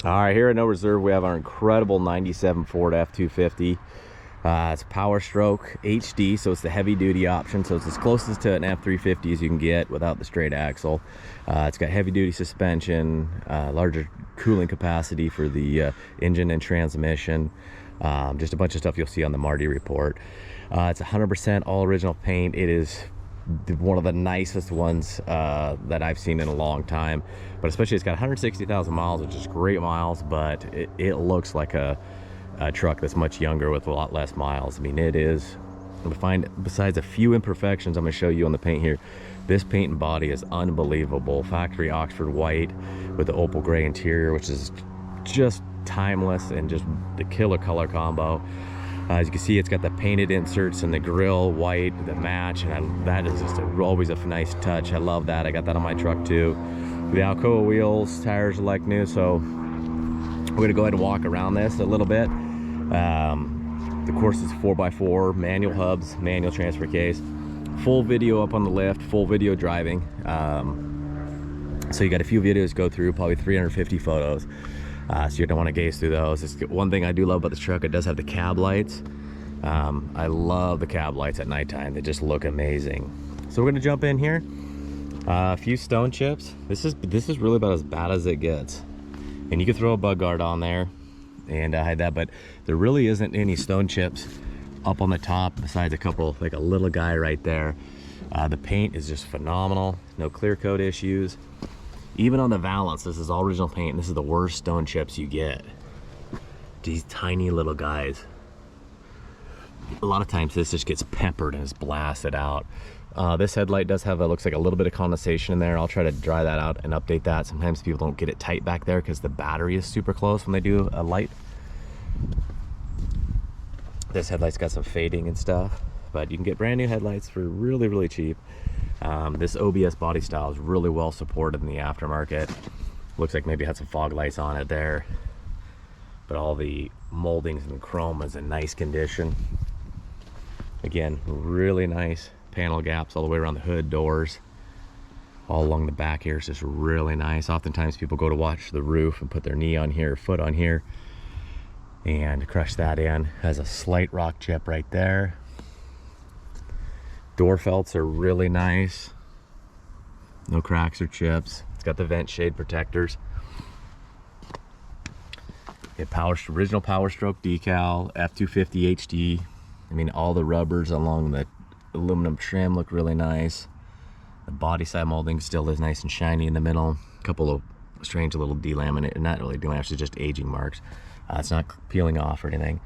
All right, here at No Reserve, we have our incredible 97 Ford F250. It's Powerstroke HD, so it's the heavy duty option. So it's as closest to an F350 as you can get without the straight axle. It's got heavy duty suspension, larger cooling capacity for the engine and transmission. Just a bunch of stuff you'll see on the Marty report. It's 100% all original paint. It is one of the nicest ones that I've seen in a long time, but especially it's got 160,000 miles, which is great miles, but it looks like a truck that's much younger with a lot less miles. I mean, it is, besides a few imperfections I'm going to show you on the paint here, this paint and body is unbelievable. Factory Oxford white with the opal gray interior, which is just timeless and just the killer color combo. As you can see, it's got the painted inserts in the grille, white, the match, and that is just always a nice touch. I love that. I got that on my truck too. The Alcoa wheels, tires are like new, so we're gonna go ahead and walk around this a little bit. The course is 4x4, manual hubs, manual transfer case, full video up on the lift, full video driving. So you got a few videos to go through, probably 350 photos. So you're gonna want to gaze through those. It's one thing I do love about this truck, it does have the cab lights. I love the cab lights at nighttime. They just look amazing. So we're gonna jump in here. A few stone chips. This is really about as bad as it gets. And you can throw a bug guard on there and hide that, but there really isn't any stone chips up on the top besides a couple, like a little guy right there. The paint is just phenomenal. No clear coat issues. Even on the valance, this is all original paint, and this is the worst stone chips you get. These tiny little guys. A lot of times this just gets peppered and is blasted out. This headlight does have, looks like a little bit of condensation in there. I'll try to dry that out and update that. Sometimes people don't get it tight back there because the battery is super close when they do a light. This headlight's got some fading and stuff, but you can get brand new headlights for really, really cheap. This OBS body style is really well supported in the aftermarket. Looks like maybe it had some fog lights on it there, but all the moldings and the chrome is in nice condition. Again, really nice panel gaps all the way around the hood, doors, all along the back here. It's just really nice. Oftentimes people go to watch the roof and put their knee on here, foot on here, and crush that in. Has a slight rock chip right there. Door felts are really nice. No cracks or chips. It's got the vent shade protectors. Original Powerstroke decal, F250 HD. I mean, all the rubbers along the aluminum trim look really nice. The body side molding still is nice and shiny in the middle. A couple of strange little delaminate, not really delaminate, just aging marks. It's not peeling off or anything.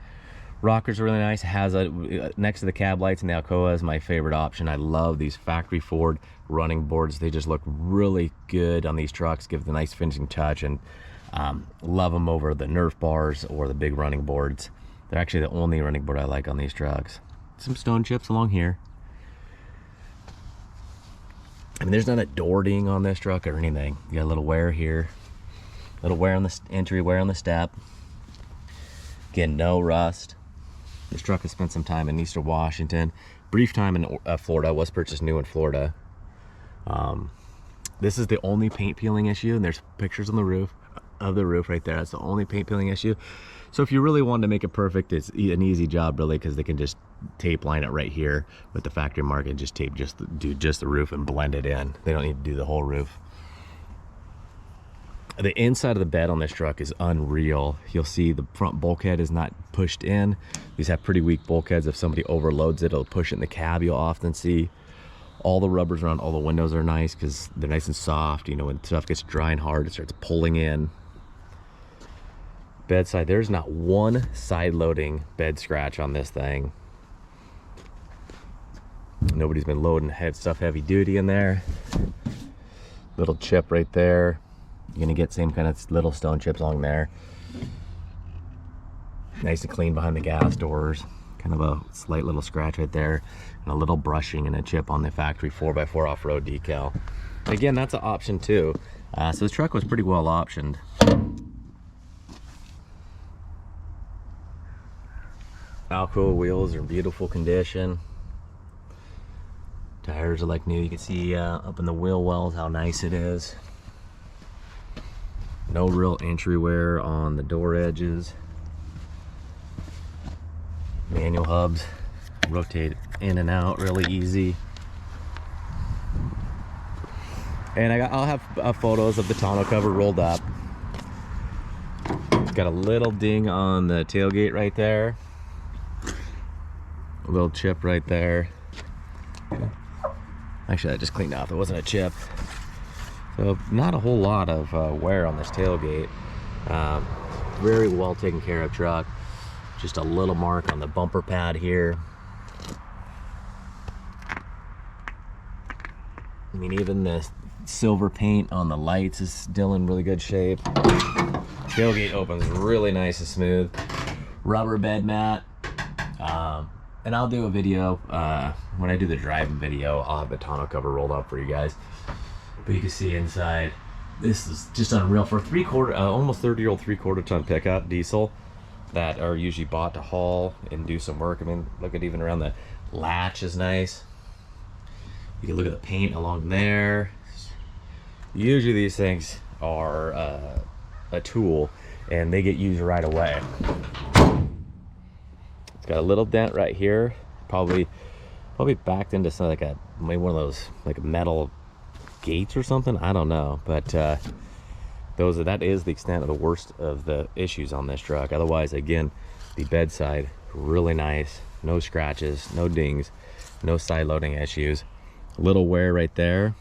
Rockers are really nice. It has a, next to the cab lights, and the Alcoa is my favorite option. I love these factory Ford running boards. They just look really good on these trucks, give it a nice finishing touch, and love them over the Nerf bars or the big running boards. They're actually the only running board I like on these trucks. Some stone chips along here. I mean, there's not a door ding on this truck or anything. You got a little wear here, a little wear on the entry, wear on the step. Again, no rust. This truck has spent some time in Eastern Washington, brief time in Florida. Was purchased new in Florida. This is the only paint peeling issue, and there's pictures on the roof of the roof right there. That's the only paint peeling issue. So if you really wanted to make it perfect, it's an easy job really, because they can just tape line it right here with the factory mark and just tape do just the roof and blend it in. They don't need to do the whole roof. The inside of the bed on this truck is unreal. You'll see the front bulkhead is not pushed in. These have pretty weak bulkheads. If somebody overloads it, it'll push it in the cab. You'll often see all the rubbers around all the windows are nice because they're nice and soft. You know, when stuff gets dry and hard, it starts pulling in. Bedside, there's not one side loading bed scratch on this thing. Nobody's been loading stuff heavy duty in there. Little chip right there. You're gonna get same kind of little stone chips along there. Nice and clean behind the gas doors. Kind of a slight little scratch right there, and a little brushing and a chip on the factory 4x4 off-road decal. Again, that's an option too. So this truck was pretty well optioned. Alcoa wheels are in beautiful condition. Tires are like new. You can see up in the wheel wells how nice it is. No real entry wear on the door edges. Manual hubs rotate in and out really easy. And I'll have photos of the tonneau cover rolled up. It's got a little ding on the tailgate right there. A little chip right there. Actually, I just cleaned off. It wasn't a chip. So not a whole lot of wear on this tailgate. Very well taken care of truck. Just a little mark on the bumper pad here. I mean, even the silver paint on the lights is still in really good shape. Tailgate opens really nice and smooth. Rubber bed mat. And I'll do a video, when I do the driving video, I'll have the tonneau cover rolled up for you guys. But you can see inside, this is just unreal for a almost 30-year-old 3/4 ton pickup diesel that are usually bought to haul and do some work. I mean, look at even around the latch is nice. You can look at the paint along there. Usually these things are a tool and they get used right away. It's got a little dent right here, probably backed into something like maybe one of those like metal gates or something. I don't know, but that is the extent of the worst of the issues on this truck. Otherwise, again, the bedside really nice, no scratches, no dings, no side loading issues. A little wear right there,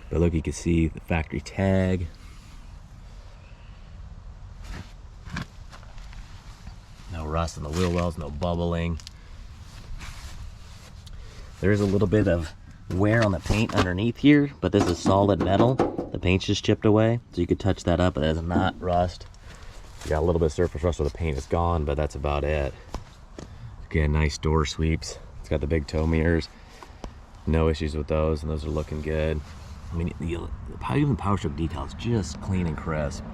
but look, you can see the factory tag. No rust in the wheel wells, no bubbling. There's a little bit of wear on the paint underneath here, but this is solid metal. The paint's just chipped away, so you could touch that up. It does not rust. You got a little bit of surface rust where the paint is gone, but that's about it. Again, nice door sweeps. It's got the big tow mirrors. No issues with those, and those are looking good. I mean, even the Powerstroke detail is just clean and crisp.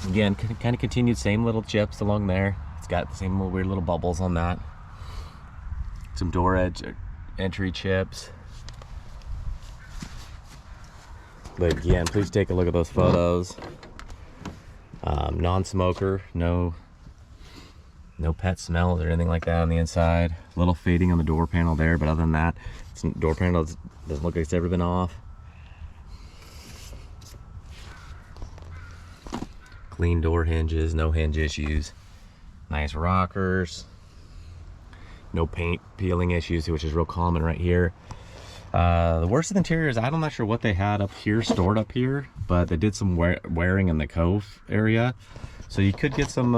Again, kind of continued same little chips along there. It's got the same little weird little bubbles on that. Some door edge entry chips. But again, please take a look at those photos. Non-smoker, no pet smells or anything like that on the inside. A little fading on the door panel there, but other than that, door panel doesn't look like it's ever been off. Clean door hinges, no hinge issues. Nice rockers. No paint peeling issues, which is real common right here. The worst of the interior is I'm not sure what they had up here, stored up here, but they did some wearing in the cove area. So you could get some,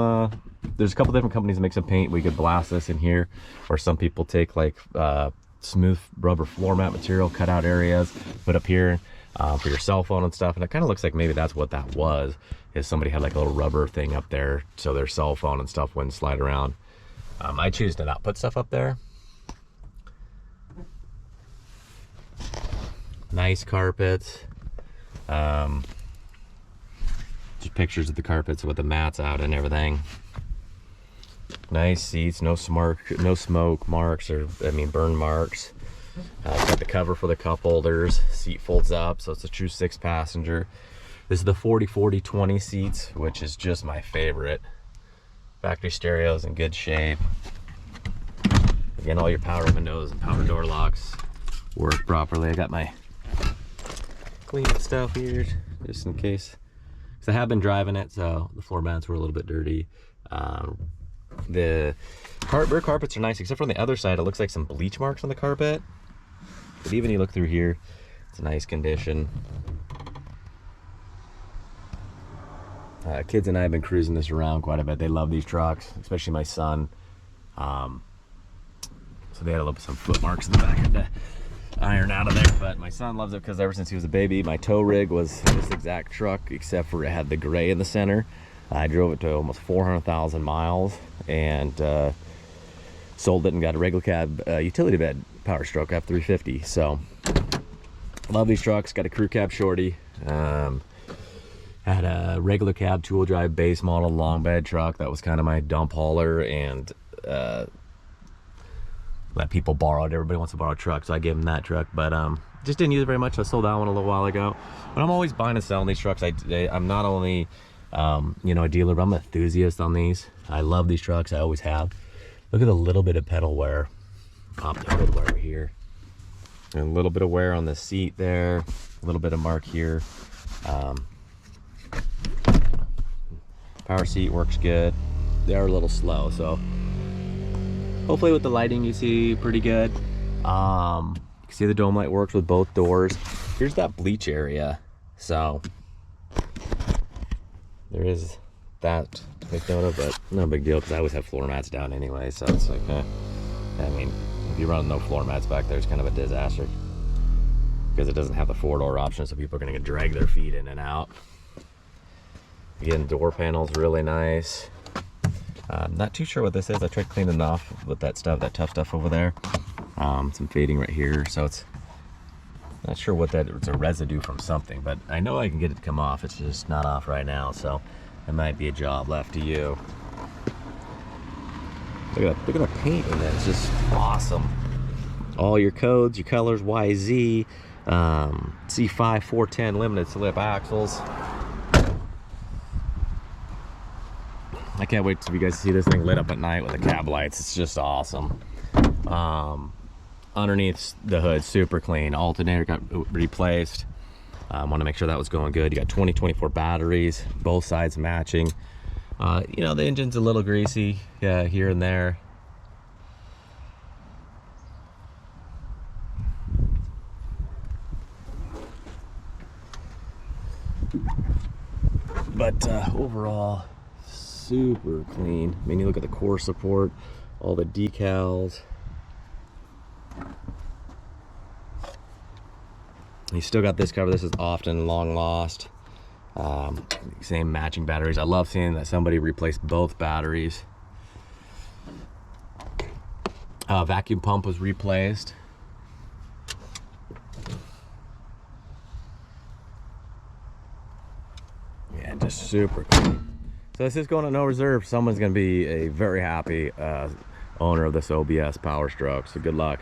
there's a couple different companies that make some paint. We could blast this in here, or some people take like smooth rubber floor mat material, cut out areas, put up here for your cell phone and stuff. And it kind of looks like maybe that's what that was, is somebody had like a little rubber thing up there so their cell phone and stuff wouldn't slide around. I choose to not put stuff up there. Nice carpets. Just pictures of the carpets with the mats out and everything. Nice seats, no smoke marks, or burn marks. Got the cover for the cup holders. Seat folds up, so it's a true 6-passenger. This is the 40/40/20 seats, which is just my favorite. Factory stereos in good shape. Again, all your power windows and power door locks work properly. I got my clean stuff here, just in case. Because I have been driving it, so the floor mats were a little bit dirty. The rear carpets are nice, except for on the other side, it looks like some bleach marks on the carpet. But even you look through here, it's a nice condition. Kids and I have been cruising this around quite a bit. They love these trucks, especially my son. So they had a little some foot marks in the back of the iron out of there, but my son loves it because ever since he was a baby, my tow rig was this exact truck, except for it had the gray in the center. I drove it to almost 400,000 miles and sold it and got a regular cab utility bed Powerstroke F250. So love these trucks. Got a crew cab shorty. Had a regular cab tool drive base model long bed truck that was kind of my dump hauler, and let people borrow it. Everybody wants to borrow a truck, so I gave them that truck. But just didn't use it very much. I sold that one a little while ago, but I'm always buying and selling these trucks. I'm not only you know, a dealer, but I'm an enthusiast on these. I love these trucks. I always have. Look at the little bit of pedal wear, pop the hood wear here, and a little bit of wear on the seat there, a little bit of mark here. Power seat works good. They are a little slow, so hopefully with the lighting you see pretty good. You can see the dome light works with both doors. Here's that bleach area, so there is that to take note of, but no big deal because I always have floor mats down anyway, so it's like, I mean, if you run no floor mats back there, it's kind of a disaster because it doesn't have the 4-door option, so people are going to drag their feet in and out. Again, door panel's really nice. Not too sure what this is. I tried cleaning it off with that stuff, that tough stuff over there. Some fading right here, so it's not sure what that, it's a residue from something, but I know I can get it to come off. It's just not off right now, so it might be a job left to you. Look at the paint in that. It's just awesome. All your codes, your colors, YZ, C5 410 limited slip axles. I can't wait for you guys to see this thing lit up at night with the cab lights. It's just awesome. Underneath the hood, super clean. Alternator got replaced. Want to make sure that was going good. You got 2024 batteries, both sides matching. You know, the engine's a little greasy, yeah, here and there. But overall, super clean. I mean, you look at the core support, all the decals. You still got this cover. This is often long lost. Same matching batteries. I love seeing that somebody replaced both batteries. Vacuum pump was replaced. Yeah, just super cool. So this is going to no reserve. Someone's going to be a very happy owner of this OBS Powerstroke. So good luck.